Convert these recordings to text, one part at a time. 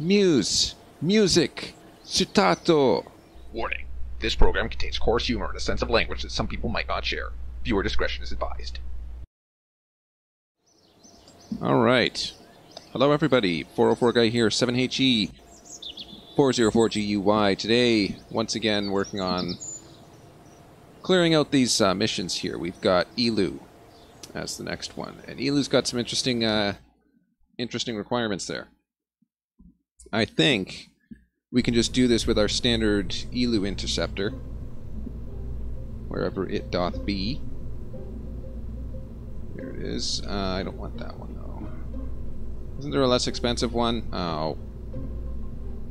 Muse. Music. Citato. Warning. This program contains coarse humor and a sense of language that some people might not share. Viewer discretion is advised. Alright. Hello everybody. 404 guy here. 7HE. 404GUY. Today, once again, working on clearing out these missions here. We've got EELOO as the next one. And EELOO's got some interesting requirements there. I think we can just do this with our standard EELOO interceptor, wherever it doth be. There it is. I don't want that one, though. Isn't there a less expensive one? Oh.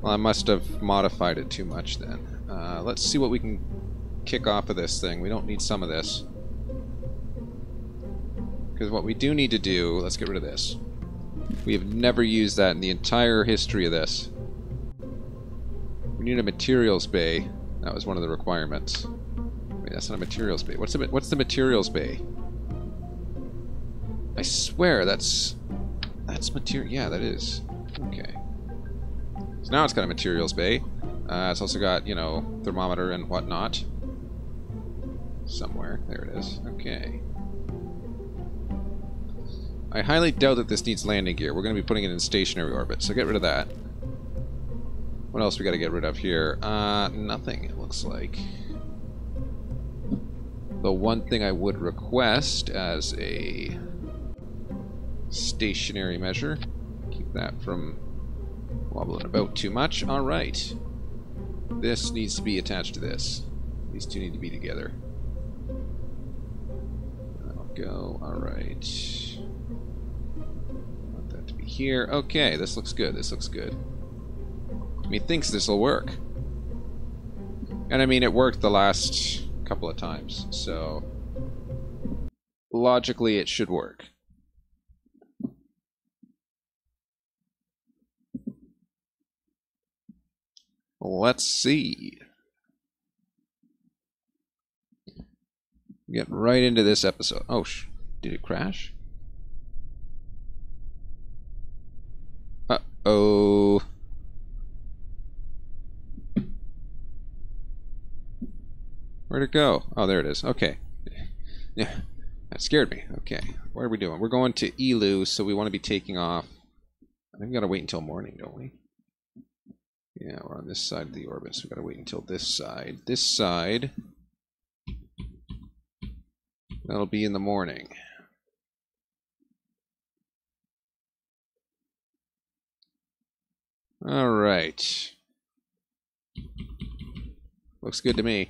Well, I must have modified it too much then. Let's see what we can kick off of this thing. We don't need some of this. Because what we do need to do... Let's get rid of this. We have never used that in the entire history of this. We need a materials bay. That was one of the requirements. Wait, that's not a materials bay. What's the materials bay? I swear that's material. Yeah, that is. Okay. So now it's got a materials bay. It's also got, you know, thermometer and whatnot. Somewhere. There it is. Okay. I highly doubt that this needs landing gear. We're going to be putting it in stationary orbit, so get rid of that. What else we got to get rid of here? Nothing, it looks like. The one thing I would request as a stationary measure, keep that from wobbling about too much. Alright. This needs to be attached to this. These two need to be together. That'll go. Alright. Want that to be here. Okay, this looks good. This looks good. Methinks this will work. And I mean, it worked the last couple of times, so logically it should work. Let's see. Get right into this episode. Oh, did it crash? Uh-oh. Where'd it go? Oh, there it is. Okay. Yeah, that scared me. Okay. What are we doing? We're going to EELOO, so we want to be taking off. I think we gotta wait until morning, don't we? Yeah, we're on this side of the orbit, so we gotta wait until this side. This side, that'll be in the morning. Alright. Looks good to me.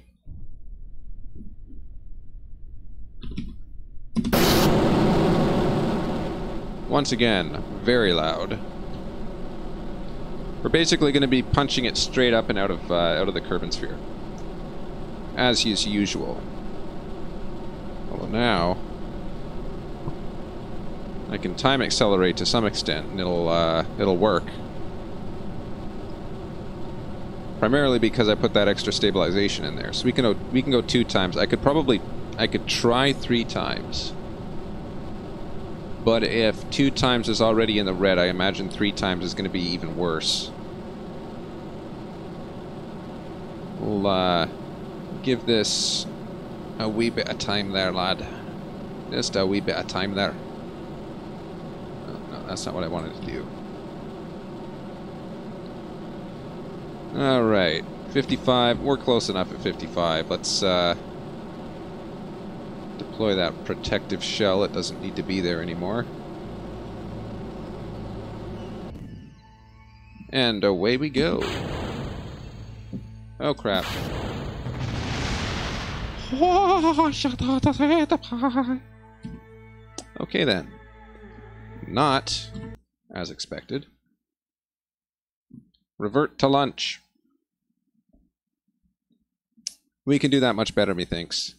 Once again, very loud. We're basically going to be punching it straight up and out of the Kerbal sphere, as is usual. Although now I can time accelerate to some extent, and it'll work. Primarily because I put that extra stabilization in there, so we can go 2 times. I could try 3 times. But if 2 times is already in the red, I imagine 3 times is going to be even worse. We'll give this a wee bit of time there, lad. Just a wee bit of time there. No, that's not what I wanted to do. Alright, 55. We're close enough at 55. Let's deploy that protective shell. It doesn't need to be there anymore. And away we go. Oh crap. Okay then. Not as expected. Revert to lunch. We can do that much better, methinks.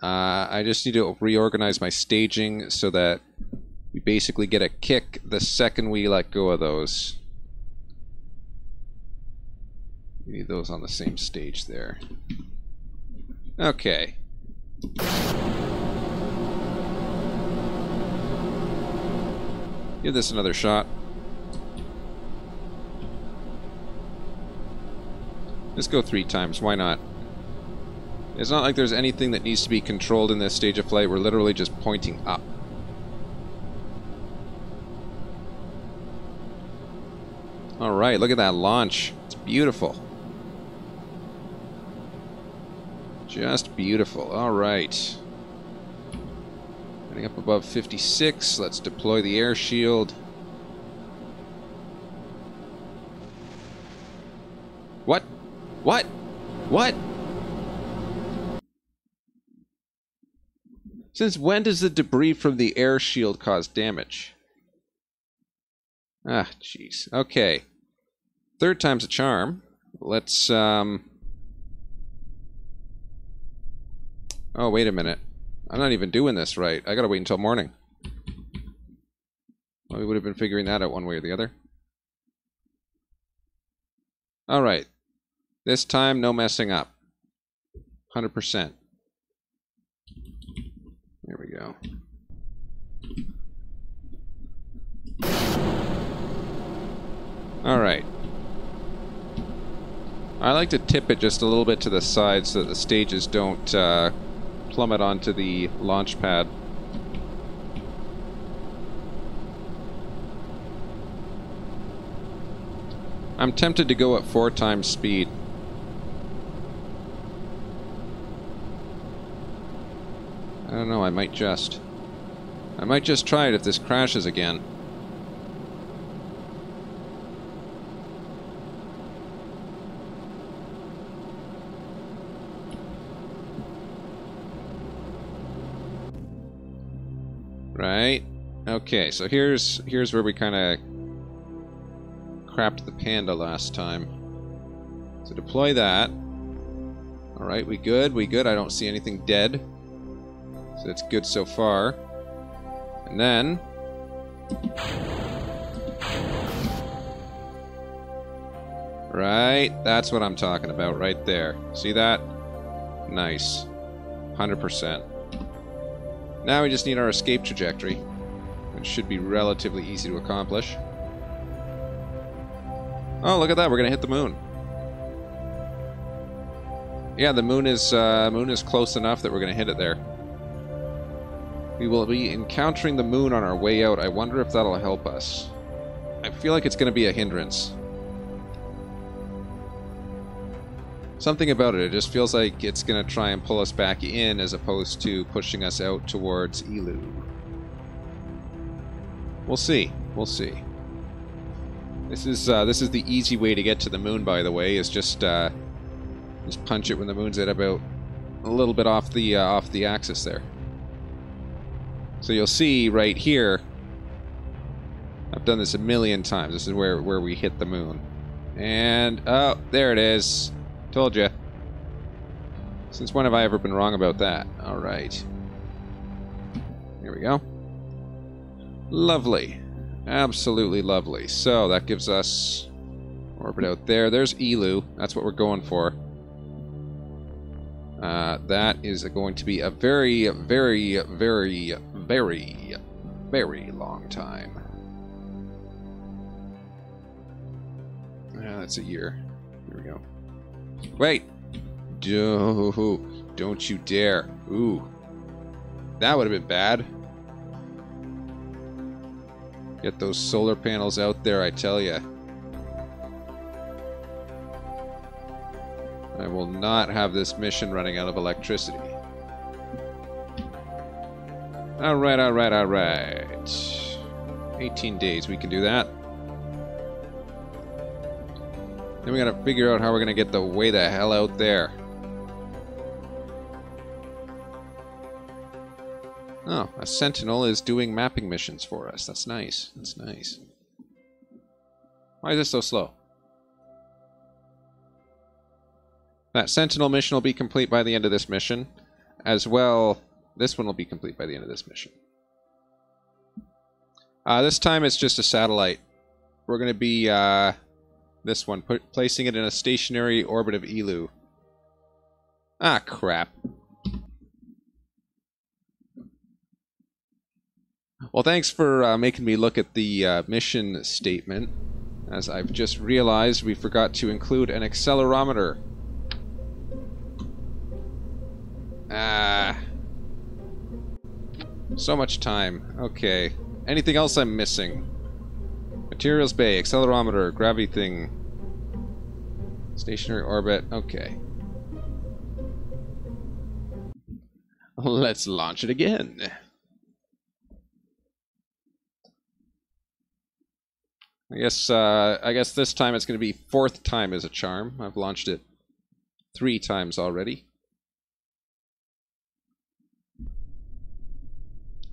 I just need to reorganize my staging so that we basically get a kick the second we let go of those. We need those on the same stage there. Okay. Give this another shot. Just go 3 times, why not? It's not like there's anything that needs to be controlled in this stage of flight. We're literally just pointing up. Alright, look at that launch. It's beautiful. Just beautiful. Alright. Getting up above 56. Let's deploy the air shield. What? What? What? Since when does the debris from the air shield cause damage? Ah, jeez. Okay. 3rd time's a charm. Let's, Oh, wait a minute. I'm not even doing this right. I gotta wait until morning. Well, we would have been figuring that out one way or the other. Alright. This time, no messing up. 100%. There we go. Alright. I like to tip it just a little bit to the side so that the stages don't plummet onto the launch pad. I'm tempted to go at 4 times speed. I don't know, I might just try it if this crashes again. Right? Okay, so here's where we kind of crapped the panda last time. So deploy that. Alright, we good, we good. I don't see anything dead. So that's good so far. And then... Right, that's what I'm talking about right there. See that? Nice. 100%. Now we just need our escape trajectory, which should be relatively easy to accomplish. Oh, look at that, we're gonna hit the moon. Yeah, the moon is close enough that we're gonna hit it there. We will be encountering the moon on our way out. I wonder if that'll help us. I feel like it's gonna be a hindrance. Something about it, it just feels like it's going to try and pull us back in as opposed to pushing us out towards EELOO. We'll see. We'll see. This is the easy way to get to the moon, by the way, is just punch it when the moon's at about a little bit off the axis there. So you'll see right here, I've done this a million times. This is where we hit the moon. And, oh, there it is. Told you. Since when have I ever been wrong about that? Alright. Here we go. Lovely. Absolutely lovely. So, that gives us orbit out there. There's EELOO. That's what we're going for. That is going to be a very, very, very, very, very long time. That's a year. Here we go. Wait! Don't you dare. Ooh. That would have been bad. Get those solar panels out there, I tell ya. I will not have this mission running out of electricity. Alright, alright, alright. 18 days, we can do that. Then we gotta figure out how we're gonna get the way the hell out there. Oh, a sentinel is doing mapping missions for us. That's nice. That's nice. Why is this so slow? That sentinel mission will be complete by the end of this mission. As well, this one will be complete by the end of this mission. This time it's just a satellite. We're gonna be, this one, placing it in a stationary orbit of EELOO. Ah, crap. Well, thanks for making me look at the mission statement. As I've just realized, we forgot to include an accelerometer. Ah. So much time. Okay. Anything else I'm missing? Materials bay, accelerometer, gravity thing. Stationary orbit. Okay. Let's launch it again. I guess this time it's going to be 4th time as a charm. I've launched it 3 times already.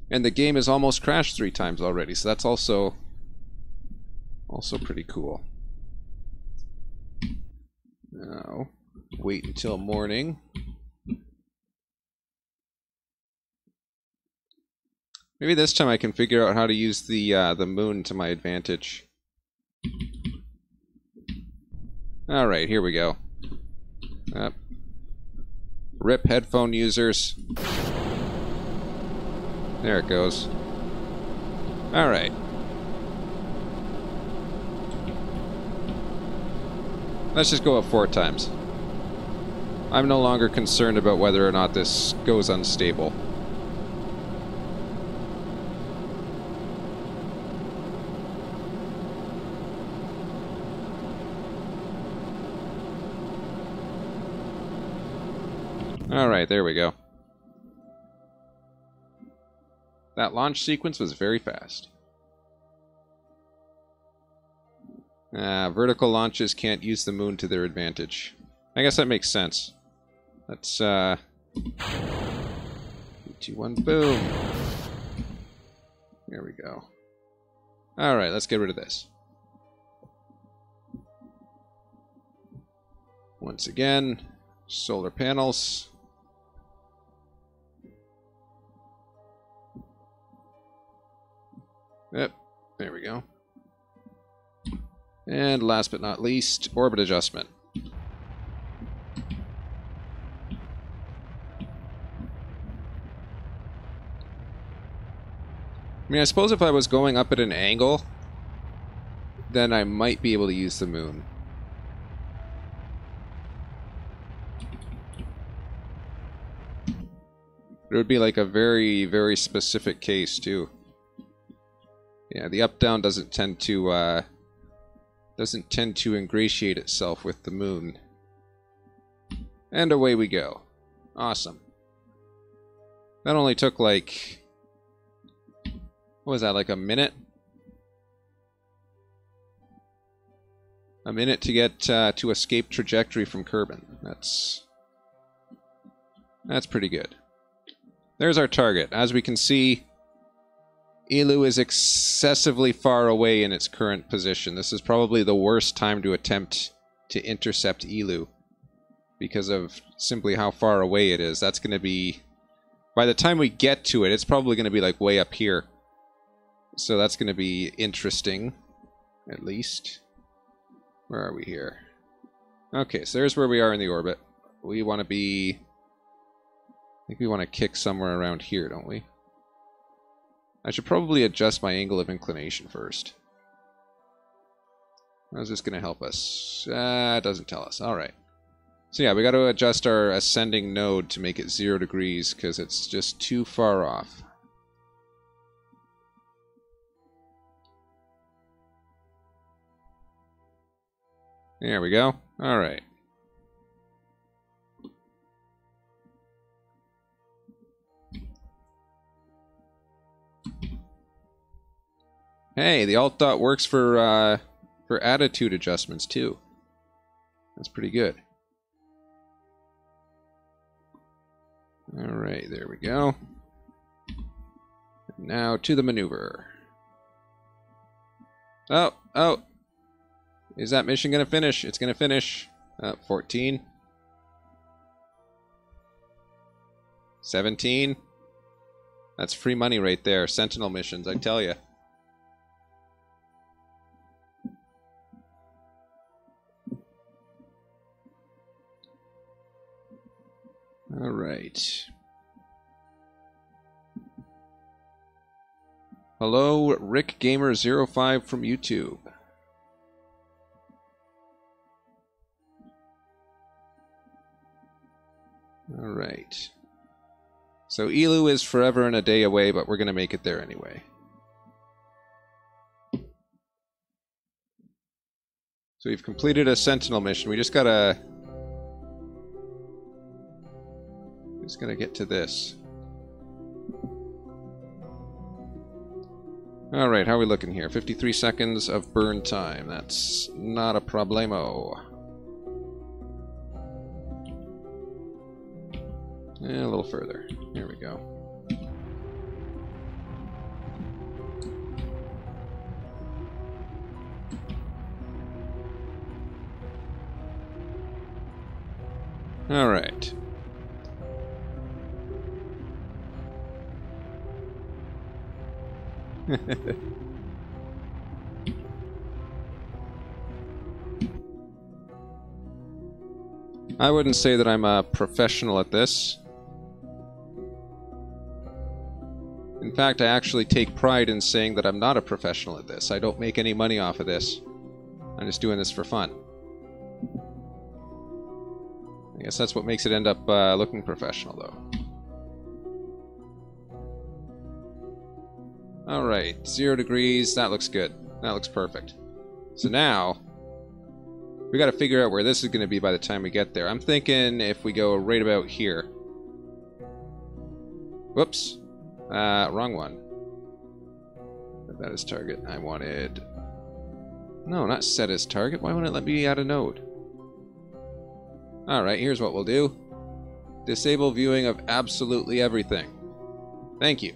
And the game has almost crashed 3 times already, so that's also pretty cool. Now, wait until morning. Maybe this time I can figure out how to use the moon to my advantage. Alright, here we go. RIP headphone users. There it goes. Alright. Let's just go up 4 times. I'm no longer concerned about whether or not this goes unstable. Alright, there we go. That launch sequence was very fast. Vertical launches can't use the moon to their advantage. I guess that makes sense. Let's, 3, 2, 1, boom! There we go. Alright, let's get rid of this. Once again, solar panels. Yep, there we go. And last but not least, orbit adjustment. I mean, I suppose if I was going up at an angle, then I might be able to use the moon. It would be like a very, very specific case, too. Yeah, the up-down doesn't tend to ingratiate itself with the moon. And away we go. Awesome. That only took like... what was that, like a minute? A minute to get to escape trajectory from Kerbal. That's pretty good. There's our target. As we can see, EELOO is excessively far away in its current position. This is probably the worst time to attempt to intercept EELOO because of simply how far away it is. That's going to be... by the time we get to it, it's probably going to be like way up here. So that's going to be interesting, at least. Where are we here? Okay, so there's where we are in the orbit. We want to be... I think we want to kick somewhere around here, don't we? I should probably adjust my angle of inclination first. How's this going to help us? It doesn't tell us. Alright. So yeah, we got to adjust our ascending node to make it 0 degrees because it's just too far off. There we go. Alright. Hey, the alt dot works for attitude adjustments too. That's pretty good. Alright, there we go. Now to the maneuver. Oh! Is that mission going to finish? It's going to finish. 14. 17. That's free money right there. Sentinel missions, I tell you. All right. Hello, Rick Gamer 05 from YouTube. All right. So EELOO is forever and a day away, but we're going to make it there anyway. So we've completed a Sentinel mission. We just gotta get to this. Alright, how are we looking here? 53 seconds of burn time. That's not a problemo. Yeah, a little further. Here we go. All right. I wouldn't say that I'm a professional at this. In fact, I actually take pride in saying that I'm not a professional at this. I don't make any money off of this. I'm just doing this for fun. I guess that's what makes it end up looking professional, though. Alright, 0 degrees. That looks good. That looks perfect. So now, we gotta figure out where this is gonna be by the time we get there. I'm thinking if we go right about here. Whoops. Wrong one. That is target. I wanted... No, not set as target. Why wouldn't it let me add a node? Alright, here's what we'll do. Disable viewing of absolutely everything. Thank you.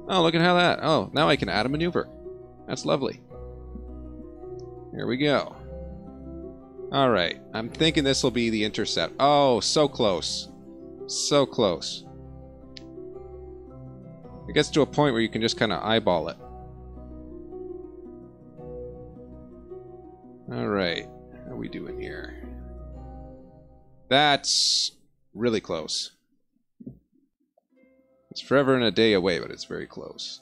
Oh, look at how that... Oh, now I can add a maneuver. That's lovely. Here we go. Alright, I'm thinking this will be the intercept. Oh, so close. So close. It gets to a point where you can just kind of eyeball it. Alright, how are we doing here? That's really close. It's forever and a day away, but it's very close.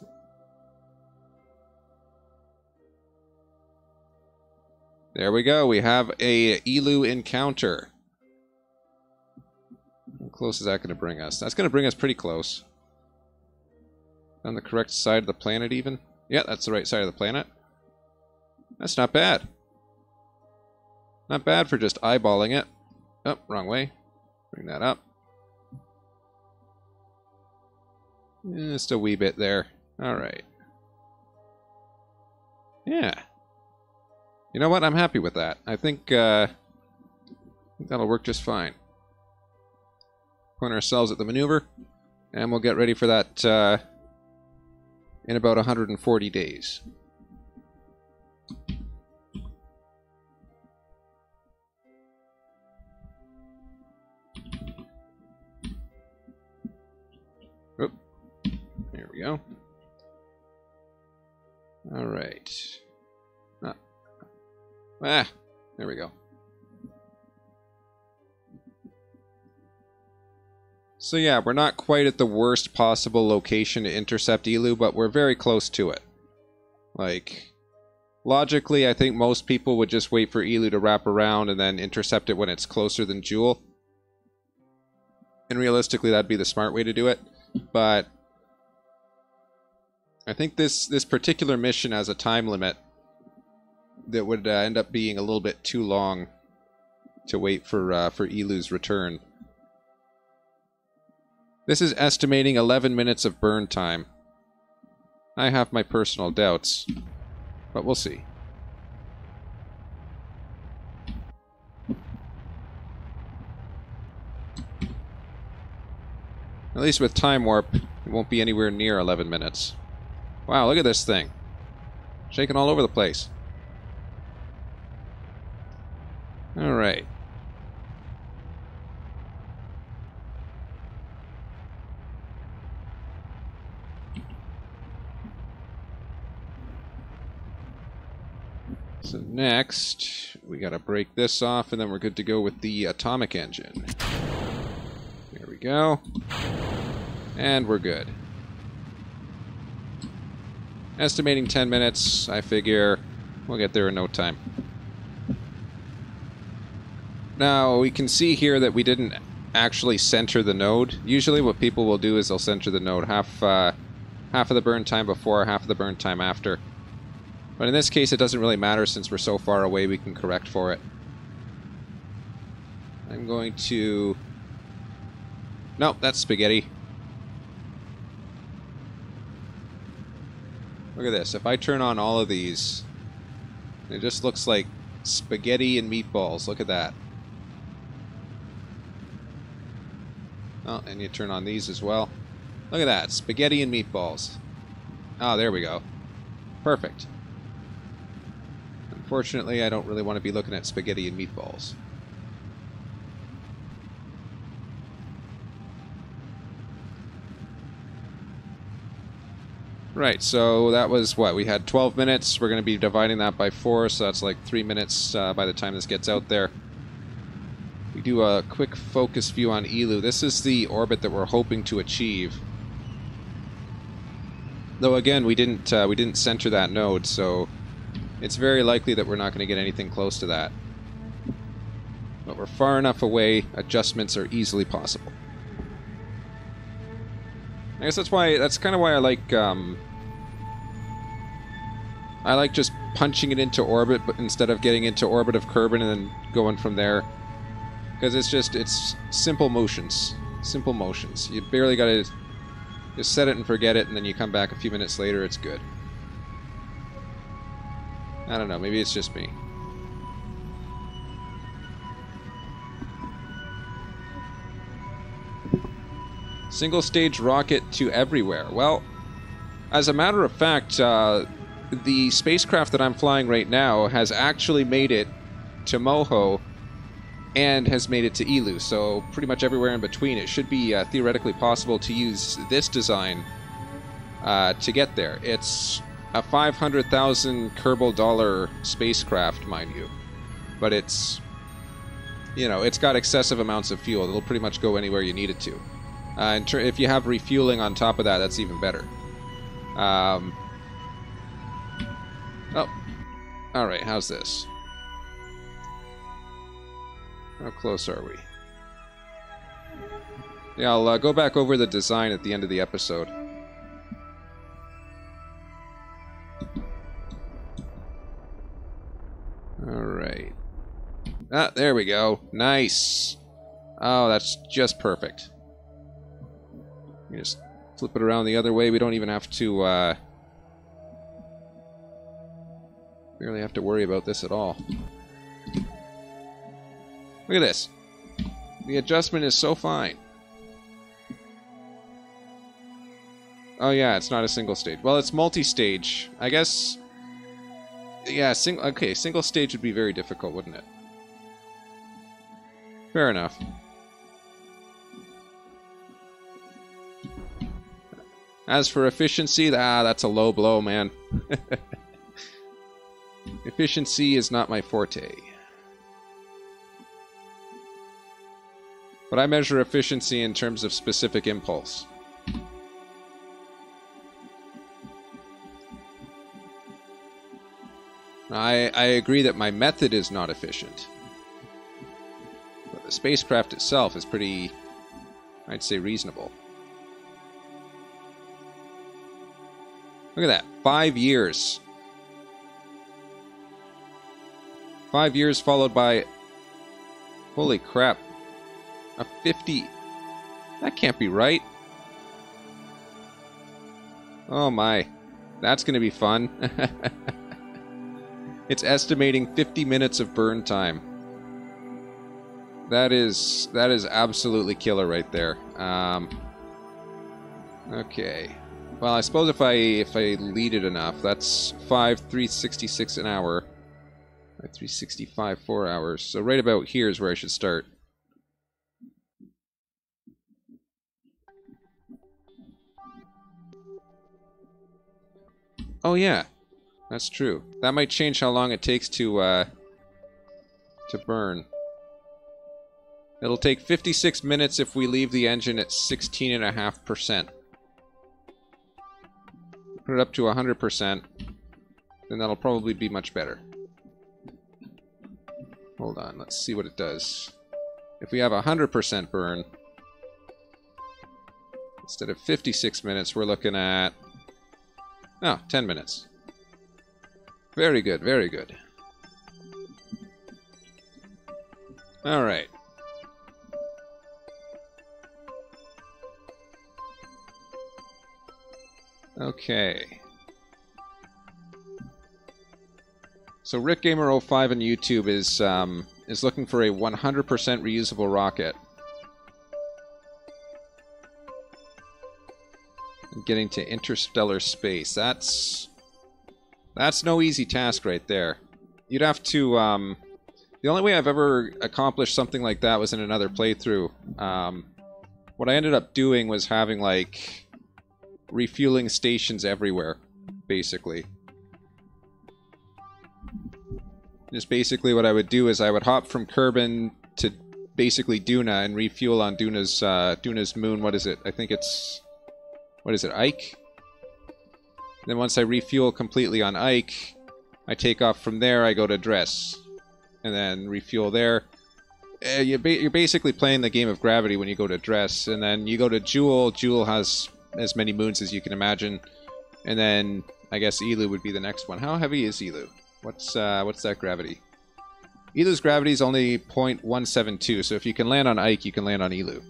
There we go. We have a EELOO encounter. How close is that going to bring us? That's going to bring us pretty close. On the correct side of the planet, even? Yeah, that's the right side of the planet. That's not bad. Not bad for just eyeballing it. Oh, wrong way. Bring that up. Just a wee bit there. Alright. Yeah. You know what? I'm happy with that. I think that'll work just fine. Point ourselves at the maneuver, and we'll get ready for that in about 140 days. Oop. There we go. All right. There we go. So yeah, we're not quite at the worst possible location to intercept EELOO, but we're very close to it. Like, logically, I think most people would just wait for EELOO to wrap around and then intercept it when it's closer than Joule. And realistically, that'd be the smart way to do it. But I think this particular mission has a time limit that would end up being a little bit too long to wait for EELOO's return. This is estimating 11 minutes of burn time. I have my personal doubts, but we'll see. At least with Time Warp, it won't be anywhere near 11 minutes. Wow, look at this thing. Shaking all over the place. Alright. So next, we gotta break this off, and then we're good to go with the atomic engine. There we go. And we're good. Estimating 10 minutes, I figure we'll get there in no time. Now, we can see here that we didn't actually center the node. Usually what people will do is they'll center the node half of the burn time before, half of the burn time after. But in this case, it doesn't really matter since we're so far away, we can correct for it. I'm going to... Nope, that's spaghetti. Look at this. If I turn on all of these, it just looks like spaghetti and meatballs. Look at that. Oh, and you turn on these as well. Look at that. Spaghetti and meatballs. Oh, there we go. Perfect. Unfortunately, I don't really want to be looking at spaghetti and meatballs. Right, so that was what? We had 12 minutes. We're going to be dividing that by 4, so that's like 3 minutes by the time this gets out there. We do a quick focus view on EELOO. This is the orbit that we're hoping to achieve. Though again, we didn't center that node, so it's very likely that we're not going to get anything close to that. But we're far enough away, adjustments are easily possible. I guess that's kind of why I like just punching it into orbit, but instead of getting into orbit of Kerbal and then going from there. Because it's simple motions. Simple motions. You barely gotta just set it and forget it, and then you come back a few minutes later, it's good. I don't know, maybe it's just me. Single stage rocket to everywhere. Well, as a matter of fact, the spacecraft that I'm flying right now has actually made it to Moho and has made it to EELOO, so pretty much everywhere in between. It should be theoretically possible to use this design to get there. It's a $500,000 Kerbal spacecraft, mind you, but it's, you know, it's got excessive amounts of fuel. It'll pretty much go anywhere you need it to. If you have refueling on top of that, that's even better. Oh. Alright, how's this? How close are we? Yeah, I'll go back over the design at the end of the episode. Alright. Ah, there we go. Nice! Oh, that's just perfect. You just flip it around the other way. We don't even have to, barely have to worry about this at all. Look at this. The adjustment is so fine. Oh yeah, it's not a single stage. Well, it's multi-stage. I guess... Yeah, single stage would be very difficult, wouldn't it? Fair enough. As for efficiency, that's a low blow, man. Efficiency is not my forte. But I measure efficiency in terms of specific impulse. I agree that my method is not efficient. But the spacecraft itself is pretty, I'd say, reasonable. Look at that. 5 years. 5 years followed by... Holy crap. A 50... That can't be right. Oh my. That's going to be fun. It's estimating 50 minutes of burn time. That is absolutely killer right there. Okay. Well, I suppose if I lead it enough, that's 366 an hour. 365 4 hours. So right about here is where I should start. Oh yeah, that's true. That might change how long it takes to burn. It'll take 56 minutes if we leave the engine at 16.5%. Put it up to 100%, then that'll probably be much better. Hold on, let's see what it does. if we have 100% burn, instead of 56 minutes, we're looking at... Oh, 10 minutes. Very good, very good. Alright. Okay. So RickGamer05 on YouTube is looking for a 100% reusable rocket. And getting to interstellar space. That's no easy task right there. You'd have to the only way I've ever accomplished something like that was in another playthrough. What I ended up doing was having like refueling stations everywhere, basically. Just basically what I would do is I would hop from Kerbal to basically Duna and refuel on Duna's moon. What is it? I think it's... What is it? Ike? Then once I refuel completely on Ike, I take off from there, I go to Dress. And then refuel there. You're basically playing the game of gravity when you go to Dress. And then you go to Jewel. Jewel has as many moons as you can imagine. And then I guess EELOO would be the next one. How heavy is EELOO? What's that gravity? EELOO's gravity is only 0.172, so if you can land on Ike, you can land on EELOO.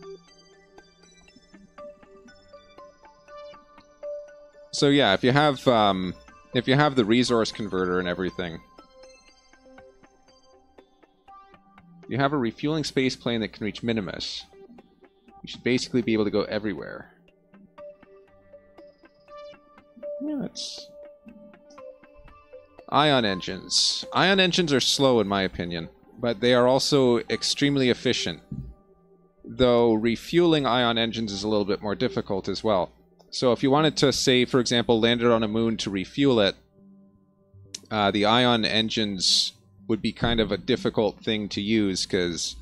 So yeah, if you have the resource converter and everything, you have a refueling space plane that can reach Minimus. You should basically be able to go everywhere. Yeah, that's... Ion engines. Ion engines are slow in my opinion, but they are also extremely efficient. Though refueling ion engines is a little bit more difficult as well. So if you wanted to, say, for example, land it on a moon to refuel it, the ion engines would be kind of a difficult thing to use because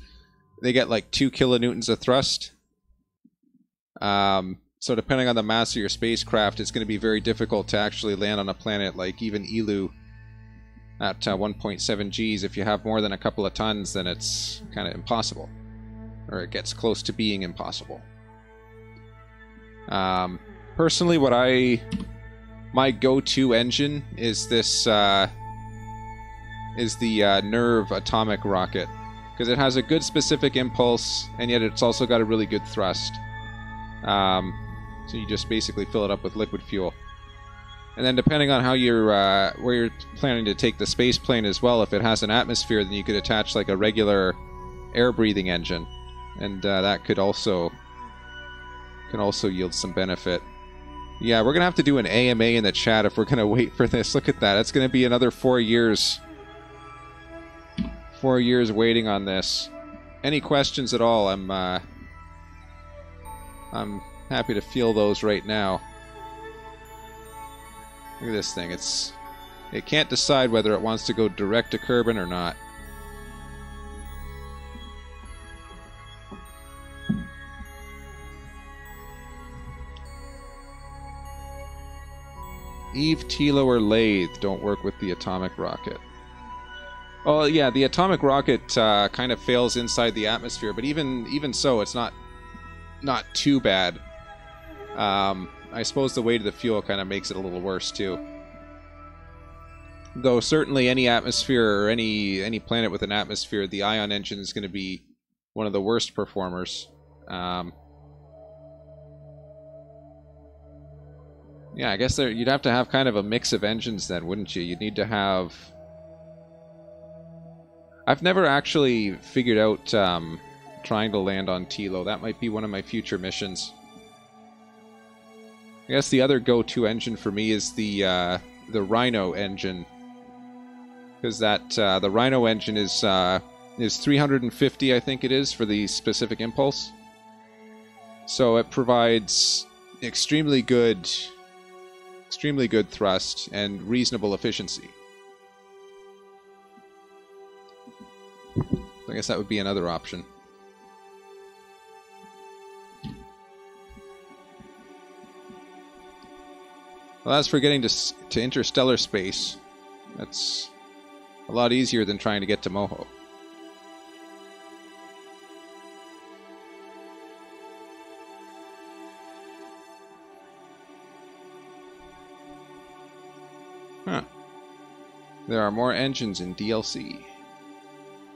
they get like 2 kilonewtons of thrust. So depending on the mass of your spacecraft, it's going to be very difficult to actually land on a planet like even EELOO at 1.7 Gs. If you have more than a couple of tons, then it's kind of impossible. Or it gets close to being impossible. Personally, my go-to engine is this, is the Nerve atomic rocket. Because it has a good specific impulse, and yet it's also got a really good thrust. So you just basically fill it up with liquid fuel. And then depending on how you're, where you're planning to take the space plane as well, if it has an atmosphere, then you could attach like a regular air-breathing engine. And that can also yield some benefit. Yeah, we're going to have to do an AMA in the chat if we're going to wait for this. Look at that. It's going to be another 4 years. 4 years waiting on this. Any questions at all, I'm happy to field those right now. Look at this thing. It can't decide whether it wants to go direct to Kerbal or not. Eve, Tilo, or Lathe don't work with the atomic rocket. Oh yeah, the atomic rocket kind of fails inside the atmosphere, but even so, it's not too bad. I suppose the weight of the fuel kind of makes it a little worse too. Though certainly any atmosphere or any planet with an atmosphere, the ion engine is going to be one of the worst performers. Yeah, I guess you'd have to have kind of a mix of engines then, wouldn't you? You'd need to have... I've never actually figured out trying to land on Tilo. That might be one of my future missions. I guess the other go-to engine for me is the Rhino engine, because the Rhino engine is 350, I think it is, for the specific impulse. So it provides extremely good thrust and reasonable efficiency. I guess that would be another option. Well, as for getting to interstellar space, that's a lot easier than trying to get to Moho. Huh. There are more engines in DLC.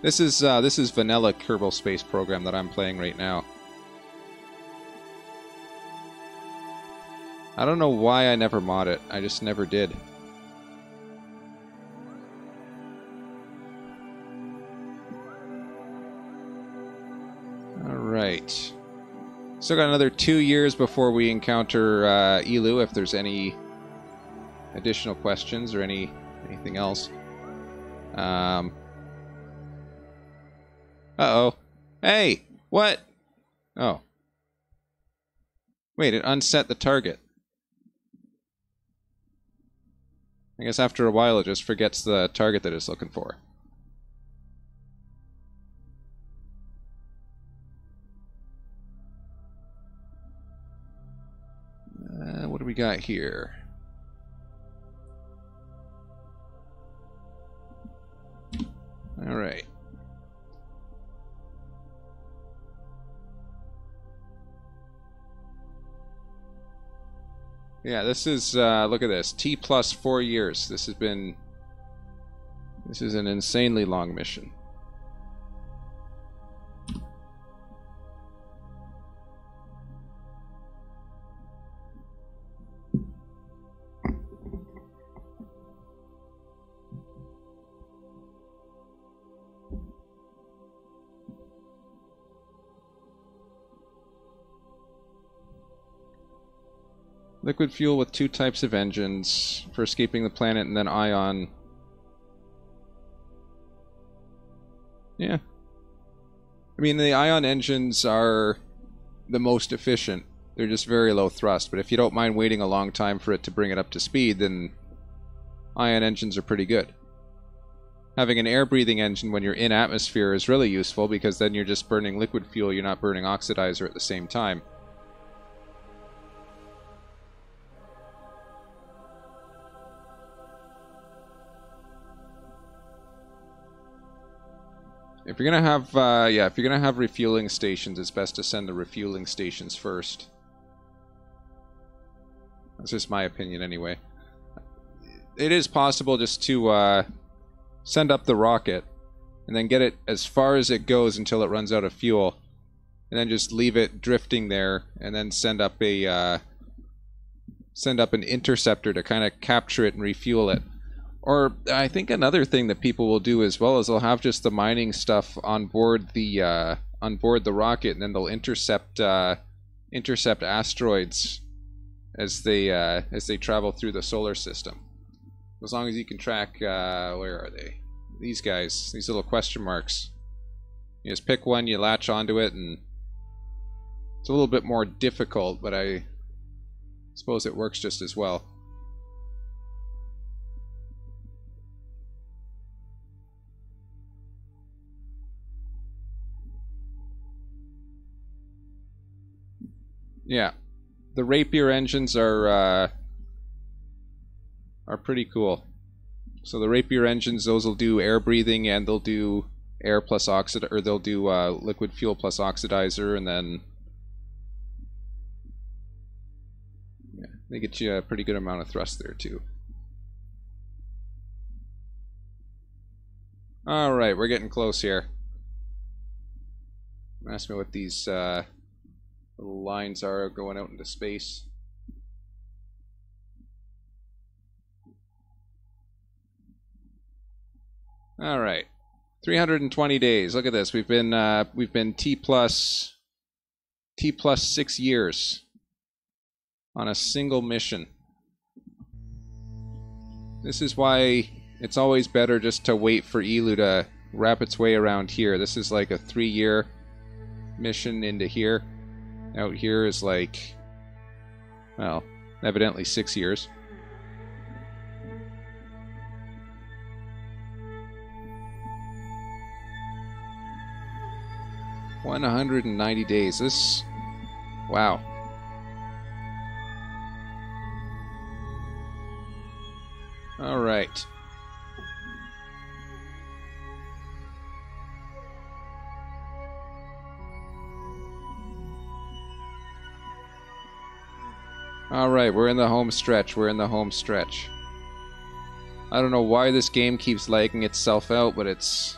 This is vanilla Kerbal Space Program that I'm playing right now. I don't know why I never mod it. I just never did. Alright. Still got another 2 years before we encounter EELOO, if there's any additional questions or anything else. Uh-oh. Hey! What? Oh. Wait, it unset the target. I guess after a while it just forgets the target that it's looking for. What do we got here? Alright. Yeah, this is, look at this. T plus 4 years. This is an insanely long mission. Liquid fuel with 2 types of engines for escaping the planet, and then ion. Yeah. I mean, the ion engines are the most efficient. They're just very low thrust, but if you don't mind waiting a long time for it to bring it up to speed, then ion engines are pretty good. Having an air-breathing engine when you're in atmosphere is really useful, because then you're just burning liquid fuel, you're not burning oxidizer at the same time. If you're gonna have, if you're gonna have refueling stations, it's best to send the refueling stations first. That's just my opinion, anyway. It is possible just to send up the rocket, and then get it as far as it goes until it runs out of fuel, and then just leave it drifting there, and then send up an interceptor to kind of capture it and refuel it. Or I think another thing that people will do as well is they'll have just the mining stuff on board the rocket, and then they'll intercept asteroids as they travel through the solar system. As long as you can track where are they? These guys, these little question marks. You just pick one, you latch onto it, and it's a little bit more difficult, but I suppose it works just as well. Yeah, the Rapier engines are pretty cool. So the Rapier engines, those will do air breathing, and they'll do air plus or they'll do liquid fuel plus oxidizer, and then yeah, they get you a pretty good amount of thrust there too. All right, we're getting close here. Ask me what these little lines are going out into space. All right, 320 days. Look at this. We've been T plus 6 years on a single mission. This is why it's always better just to wait for EELOO to wrap its way around here. This is like a 3-year mission into here. Out here is like, well, evidently 6 years. $190 days. This, wow. All right. All right, we're in the home stretch. We're in the home stretch. I don't know why this game keeps lagging itself out, but it's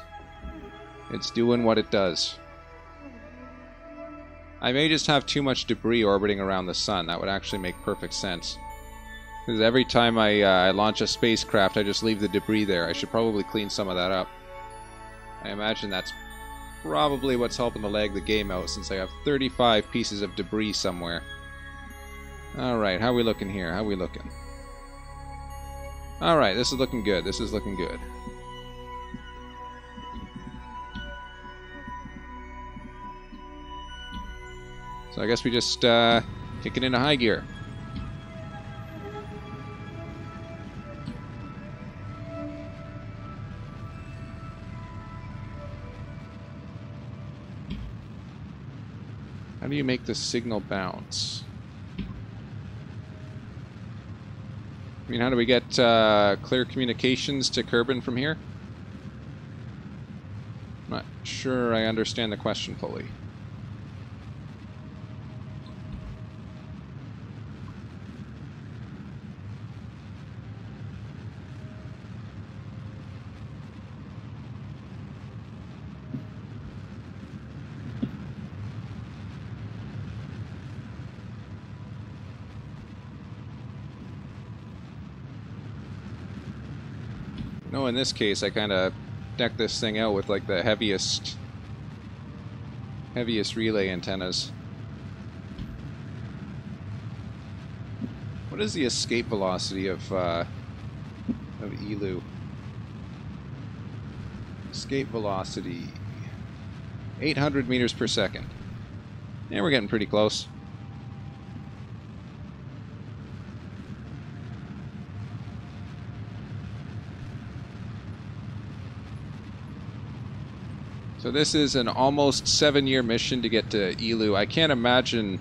doing what it does. I may just have too much debris orbiting around the sun. That would actually make perfect sense. Because every time I launch a spacecraft, I just leave the debris there. I should probably clean some of that up. I imagine that's probably what's helping to lag the game out, since I have 35 pieces of debris somewhere. Alright, how are we looking here? How are we looking? Alright, this is looking good. This is looking good. So I guess we just kick it into high gear. How do you make the signal bounce? I mean, how do we get clear communications to Kerbal from here? I'm not sure I understand the question fully. No, in this case, I kind of decked this thing out with like the heaviest relay antennas. What is the escape velocity of EELOO? Escape velocity 800 meters per second. Yeah, we're getting pretty close. So this is an almost 7-year mission to get to EELOO. I can't imagine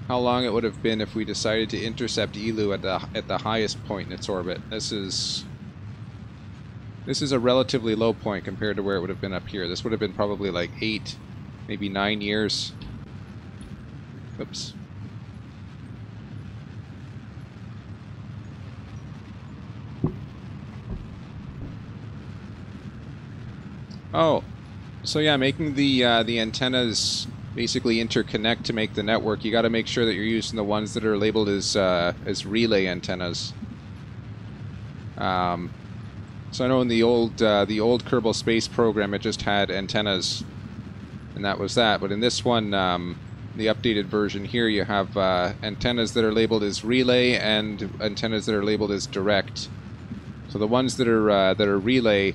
how long it would have been if we decided to intercept EELOO at the highest point in its orbit. This is a relatively low point compared to where it would have been up here. This would have been probably like 8, maybe 9 years. Oops. Oh, so yeah, making the antennas basically interconnect to make the network. You got to make sure that you're using the ones that are labeled as relay antennas. So I know in the old Kerbal space program, it just had antennas, and that was that. But in this one, the updated version here, you have antennas that are labeled as relay and antennas that are labeled as direct. So the ones that are relay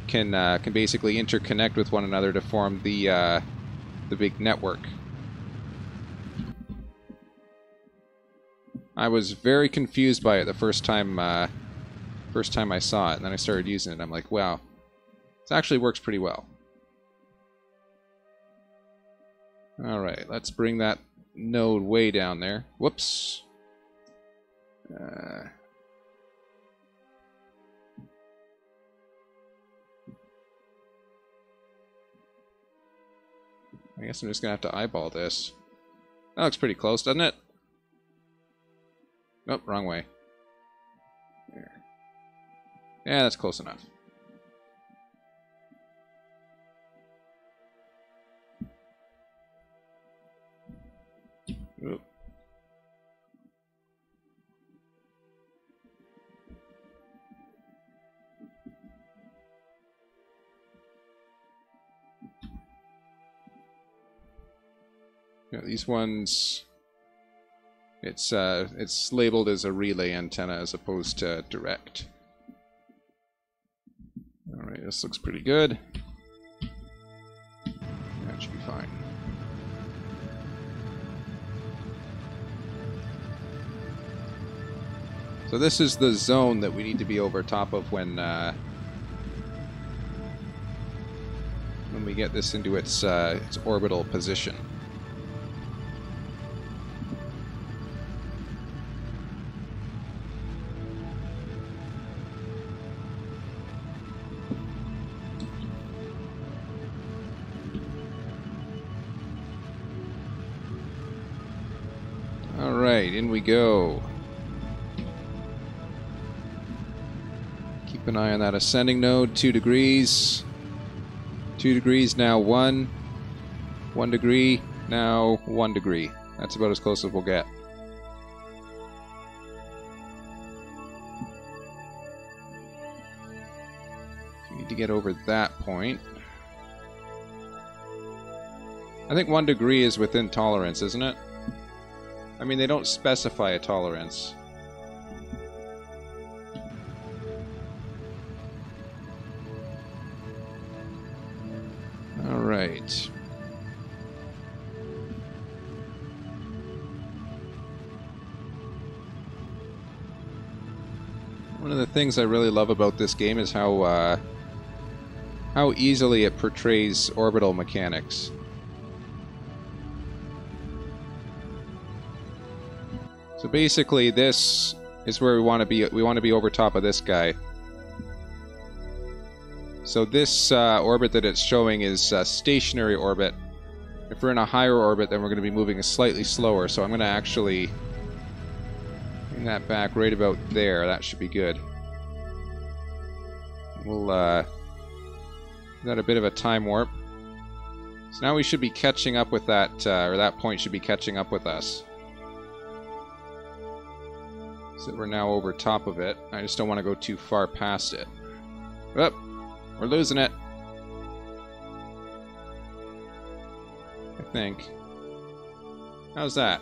can basically interconnect with one another to form the big network. I was very confused by it the first time I saw it, and then I started using it. I'm like, wow, this actually works pretty well. All right, let's bring that node way down there. Whoops. I guess I'm just going to have to eyeball this. That looks pretty close, doesn't it? Nope, wrong way. There. Yeah, that's close enough. Oop. Yeah, these ones, it's labeled as a relay antenna as opposed to direct. All right, this looks pretty good. That should be fine. So this is the zone that we need to be over top of when we get this into its orbital position. Alright, in we go. Keep an eye on that ascending node. 2 degrees. 2 degrees, now 1. 1 degree, now 1 degree. That's about as close as we'll get. So we need to get over that point. I think 1 degree is within tolerance, isn't it? I mean, they don't specify a tolerance. Alright. One of the things I really love about this game is how easily it portrays orbital mechanics. So basically, this is where we want to be. We want to be over top of this guy. So this orbit that it's showing is a stationary orbit. If we're in a higher orbit, then we're going to be moving slightly slower. So I'm going to actually bring that back right about there. That should be good. We'll got a bit of a time warp. So now we should be catching up with that, or that point should be catching up with us. So we're now over top of it. I just don't want to go too far past it. Oop, we're losing it. I think. How's that?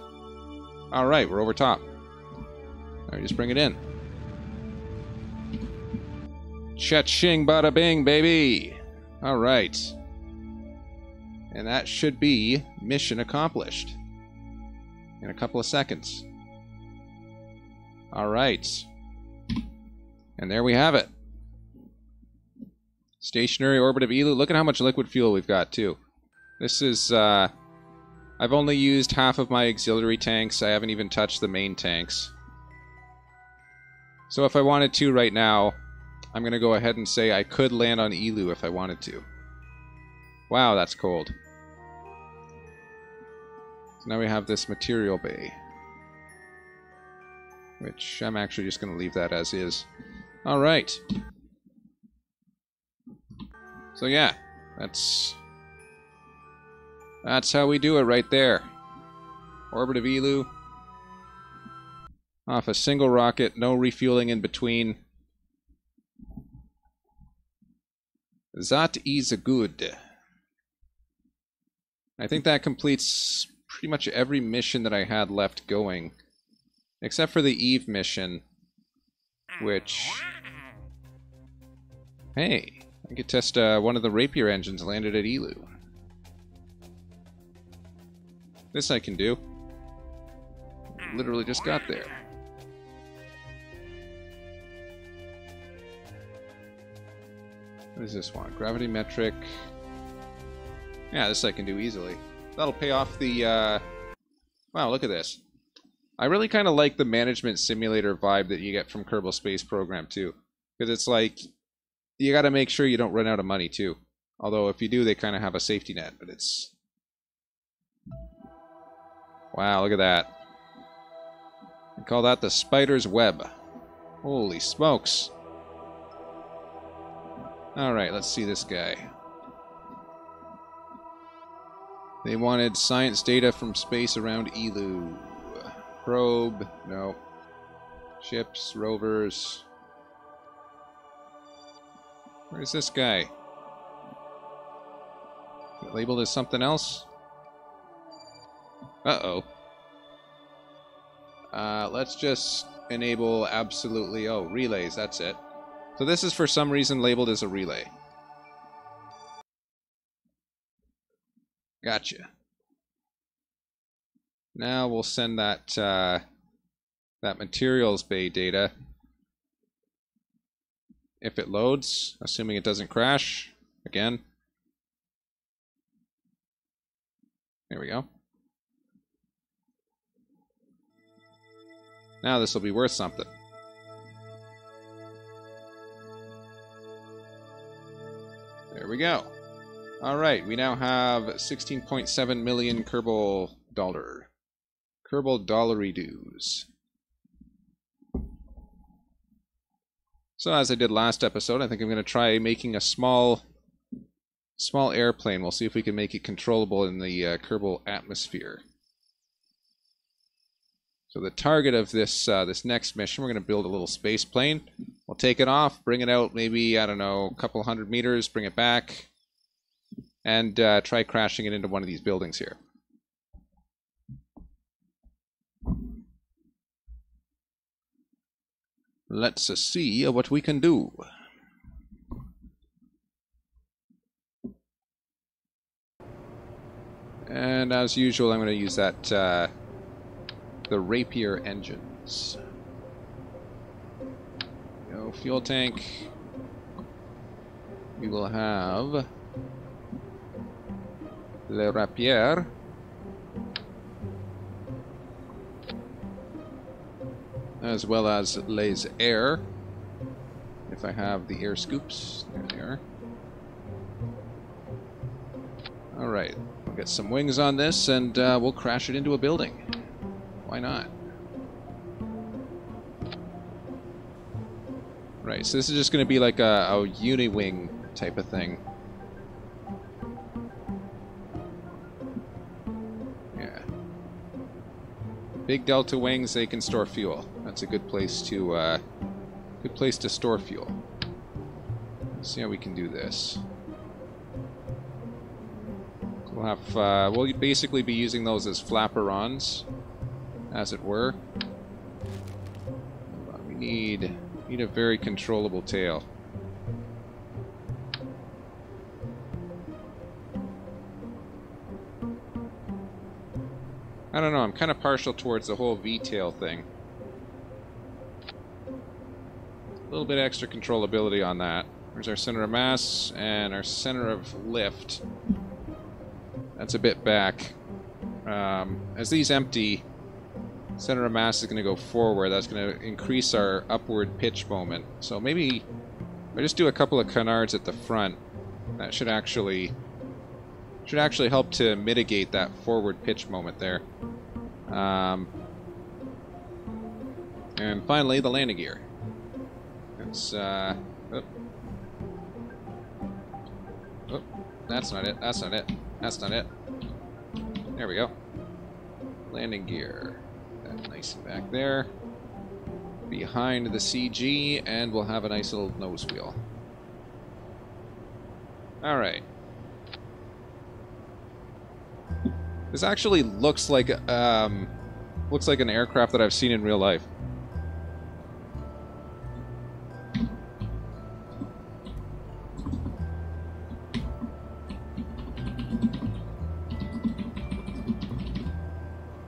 Alright, we're over top. Now we just bring it in. Cha-ching, bada bing, baby! Alright. And that should be mission accomplished. In a couple of seconds. Alright. And there we have it. Stationary orbit of EELOO. Look at how much liquid fuel we've got, too. This is, I've only used half of my auxiliary tanks. I haven't even touched the main tanks. So if I wanted to right now, I'm going to go ahead and say I could land on EELOO if I wanted to. Wow, that's cold. So now we have this material bay. Which I'm actually just going to leave that as is. Alright. So yeah, that's how we do it right there. Orbit of EELOO. Off a single rocket, no refueling in between. That is good. I think that completes pretty much every mission that I had left going. Except for the Eve mission, which... Hey, I could test one of the Rapier engines landed at EELOO. This I can do. Literally just got there. What does this want? Gravity metric. Yeah, this I can do easily. That'll pay off the, Wow, look at this. I really kind of like the management simulator vibe that you get from Kerbal Space Program, too. Because it's like, you gotta make sure you don't run out of money, too. Although, if you do, they kind of have a safety net, but it's... Wow, look at that. I call that the spider's web. Holy smokes. Alright, let's see this guy. They wanted science data from space around EELOO. Probe, no. Ships, rovers. Where's this guy? Labeled as something else? Uh-oh. Let's just enable absolutely... Oh, relays, that's it. So this is for some reason labeled as a relay. Gotcha. Now we'll send that that materials bay data. If it loads, assuming it doesn't crash again. There we go. Now this will be worth something. There we go. Alright, we now have 16.7 million Kerbal dollar. Kerbal dollary dues. So as I did last episode, I think I'm going to try making a small airplane. We'll see if we can make it controllable in the Kerbal atmosphere. So the target of this this next mission, we're going to build a little space plane. We'll take it off, bring it out maybe, I don't know, a couple hundred meters, bring it back, and try crashing it into one of these buildings here. Let's see what we can do. And as usual, I'm going to use that the Rapier engines. Go fuel tank. We will have Le Rapier. As well as Les Air. If I have the air scoops. There they are. Alright. We'll get some wings on this and we'll crash it into a building. Why not? Right, so this is just going to be like a uni-wing type of thing. Yeah. Big delta wings, they can store fuel. That's a good place to store fuel. Let's see how we can do this. We'll have we'll basically be using those as flaperons, as it were. We need a very controllable tail. I don't know, I'm kind of partial towards the whole V-tail thing. A little bit extra controllability on that. There's our center of mass and our center of lift. That's a bit back. As these empty, center of mass is going to go forward. That's going to increase our upward pitch moment. So maybe if I just do a couple of canards at the front, that should actually help to mitigate that forward pitch moment there. And finally, the landing gear. It's oh, that's not it. That's not it. That's not it. There we go. Landing gear. That nice and back there. Behind the CG, and we'll have a nice little nose wheel. Alright. This actually looks like an aircraft that I've seen in real life.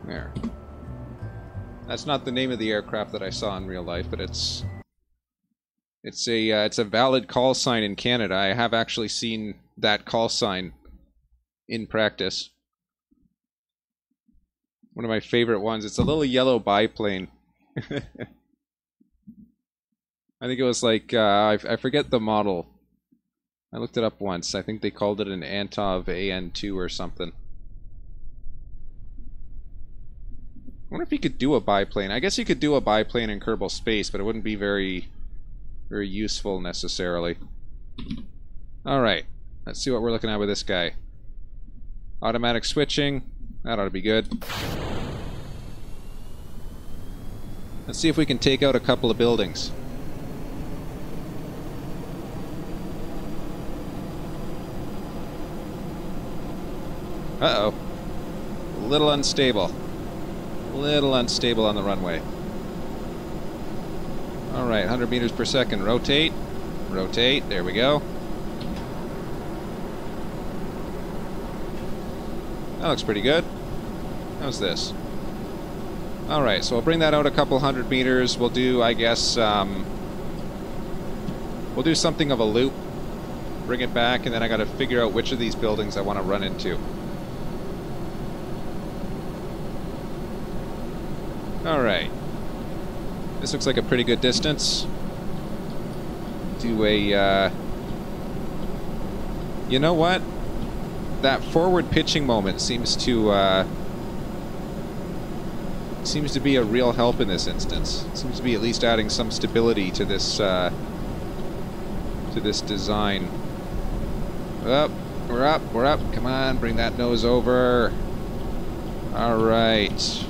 There. That's not the name of the aircraft that I saw in real life, but it's a valid call sign in Canada. I have actually seen that call sign in practice. One of my favorite ones. It's a little yellow biplane. I think it was like, I forget the model. I looked it up once. I think they called it an Antov AN2 or something. I wonder if you could do a biplane. I guess you could do a biplane in Kerbal Space, but it wouldn't be very useful necessarily. Alright, let's see what we're looking at with this guy. Automatic switching. That ought to be good. Let's see if we can take out a couple of buildings. Uh-oh. A little unstable. A little unstable on the runway. Alright, 100 meters per second. Rotate. Rotate. There we go. That looks pretty good. How's this? Alright, so we'll bring that out a couple hundred meters. We'll do, I guess, we'll do something of a loop. Bring it back, and then I gotta figure out which of these buildings I want to run into. Alright. This looks like a pretty good distance. Do a, you know what? That forward pitching moment seems to be a real help in this instance. It seems to be at least adding some stability to this to this design. Up, we're up, we're up. Come on, bring that nose over. Alright.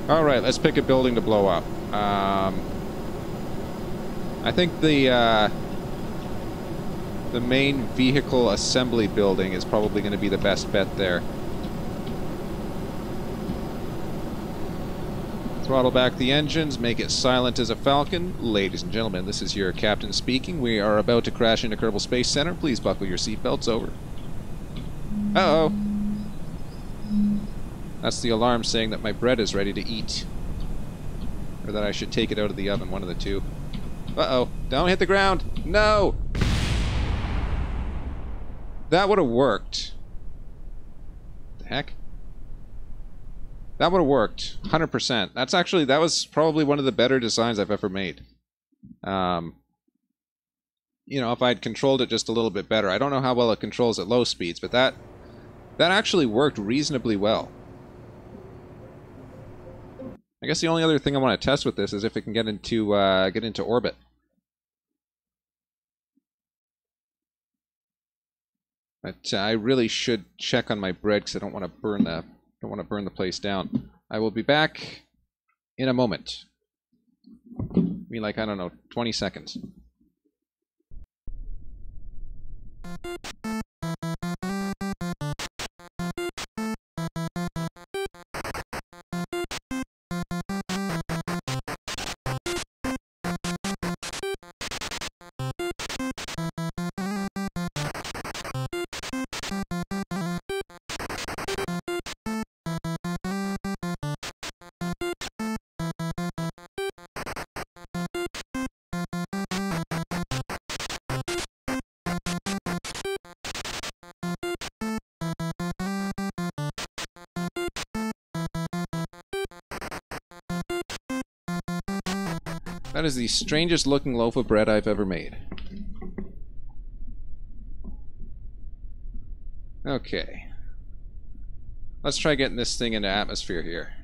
Alright, let's pick a building to blow up. I think the main vehicle assembly building is probably going to be the best bet there. Throttle back the engines, make it silent as a falcon. Ladies and gentlemen, this is your captain speaking. We are about to crash into Kerbal Space Center. Please buckle your seatbelts. Over. Uh-oh. That's the alarm saying that my bread is ready to eat. Or that I should take it out of the oven, one of the two. Uh-oh. Don't hit the ground! No! That would have worked. The heck? That would have worked. 100%. That's actually, that was probably one of the better designs I've ever made. You know, if I'd controlled it just a little bit better. I don't know how well it controls at low speeds, but that actually worked reasonably well. I guess the only other thing I want to test with this is if it can get into orbit. But I really should check on my bread because I don't want to burn the place down. I will be back in a moment. I mean, like, I don't know, 20 seconds. That is the strangest looking loaf of bread I've ever made. Okay. Let's try getting this thing into atmosphere here.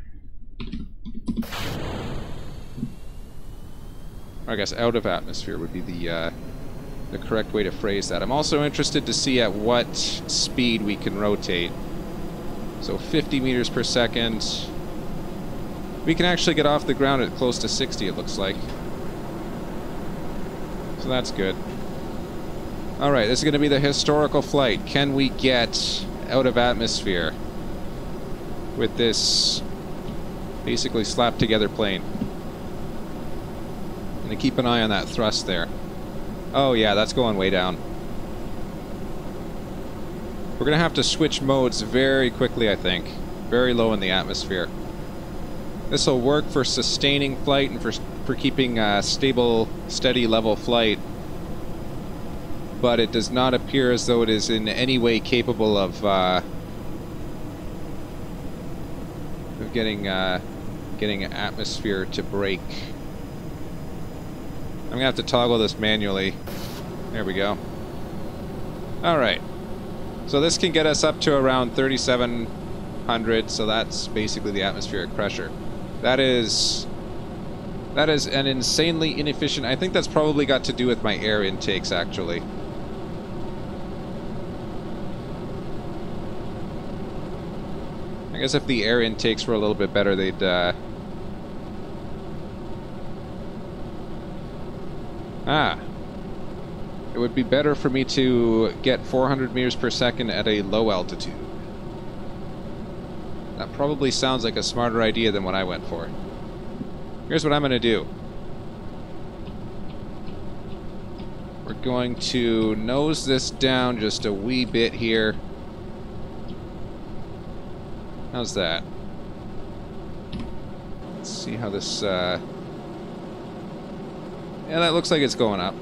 Or I guess out of atmosphere would be the correct way to phrase that. I'm also interested to see at what speed we can rotate. So 50 meters per second. We can actually get off the ground at close to 60, it looks like. So that's good. Alright, this is going to be the historical flight. Can we get out of atmosphere with this basically slapped together plane? I'm going to keep an eye on that thrust there. Oh yeah, that's going way down. We're going to have to switch modes very quickly, I think. Very low in the atmosphere. This will work for sustaining flight and for keeping stable, steady level flight. But it does not appear as though it is in any way capable of getting atmosphere to break. I'm gonna have to toggle this manually. There we go. Alright. So this can get us up to around 3,700, so that's basically the atmospheric pressure. That is an insanely inefficient... I think that's probably got to do with my air intakes, actually. I guess if the air intakes were a little bit better, they'd... It would be better for me to get 400 meters per second at a low altitude. That probably sounds like a smarter idea than what I went for. Here's what I'm going to do. We're going to nose this down just a wee bit here. How's that? Let's see how this... Yeah, that looks like it's going up.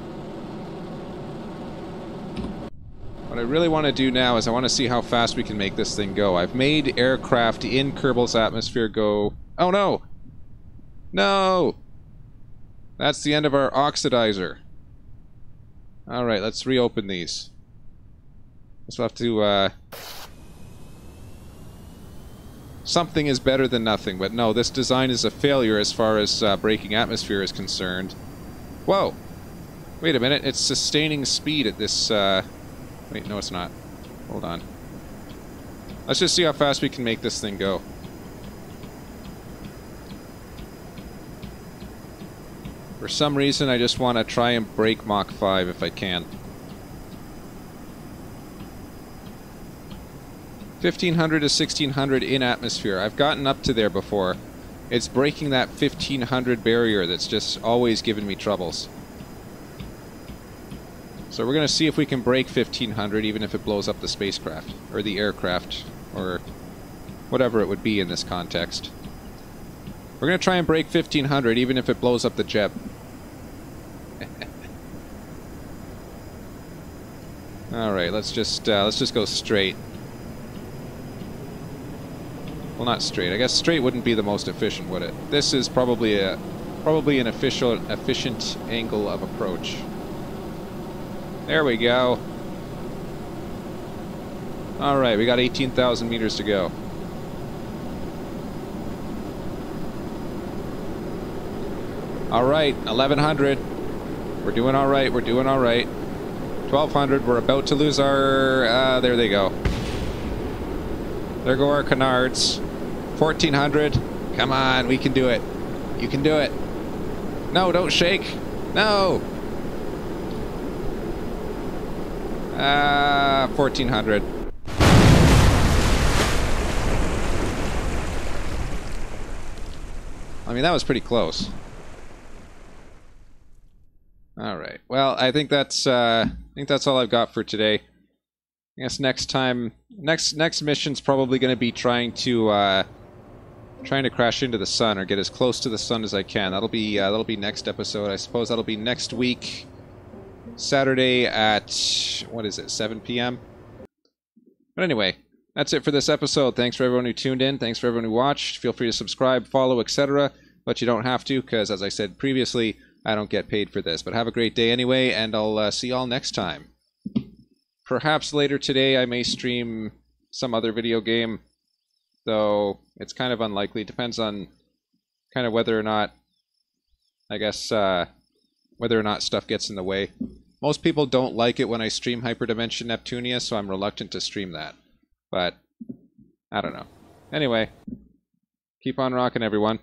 What I really want to do now is I want to see how fast we can make this thing go. I've made aircraft in Kerbal's atmosphere go... Oh no! No! That's the end of our oxidizer. Alright, let's reopen these. Let's have to, something is better than nothing, but no, this design is a failure as far as breaking atmosphere is concerned. Whoa! Wait a minute, it's sustaining speed at this, Wait, no it's not. Hold on. Let's just see how fast we can make this thing go. For some reason, I just want to try and break Mach 5 if I can. 1500 to 1600 in atmosphere. I've gotten up to there before. It's breaking that 1500 barrier that's just always given me troubles. So we're going to see if we can break 1500 even if it blows up the spacecraft, or the aircraft, or whatever it would be in this context. We're going to try and break 1500 even if it blows up the jet. Alright, let's just go straight. Well, not straight. I guess straight wouldn't be the most efficient, would it? This is probably an efficient angle of approach. There we go. Alright, we got 18,000 meters to go. Alright, 1100. We're doing alright, we're doing alright. 1200, we're about to lose our... there they go. There go our canards. 1400. Come on, we can do it. You can do it. No, don't shake. No! 1400. I mean, that was pretty close. Alright, well, I think that's all I've got for today. I guess next time, next mission's probably going to be trying to crash into the sun or get as close to the sun as I can. That'll be next episode. I suppose that'll be next week, Saturday at, what is it, 7 p.m. But anyway, that's it for this episode. Thanks for everyone who tuned in. Thanks for everyone who watched. Feel free to subscribe, follow, etc. But you don't have to, because as I said previously, I don't get paid for this. But have a great day anyway, and I'll see y'all next time. Perhaps later today I may stream some other video game, though it's kind of unlikely. It depends on kind of whether or not, I guess, whether or not stuff gets in the way. Most people don't like it when I stream Hyperdimension Neptunia, so I'm reluctant to stream that. But, I don't know. Anyway, keep on rocking, everyone.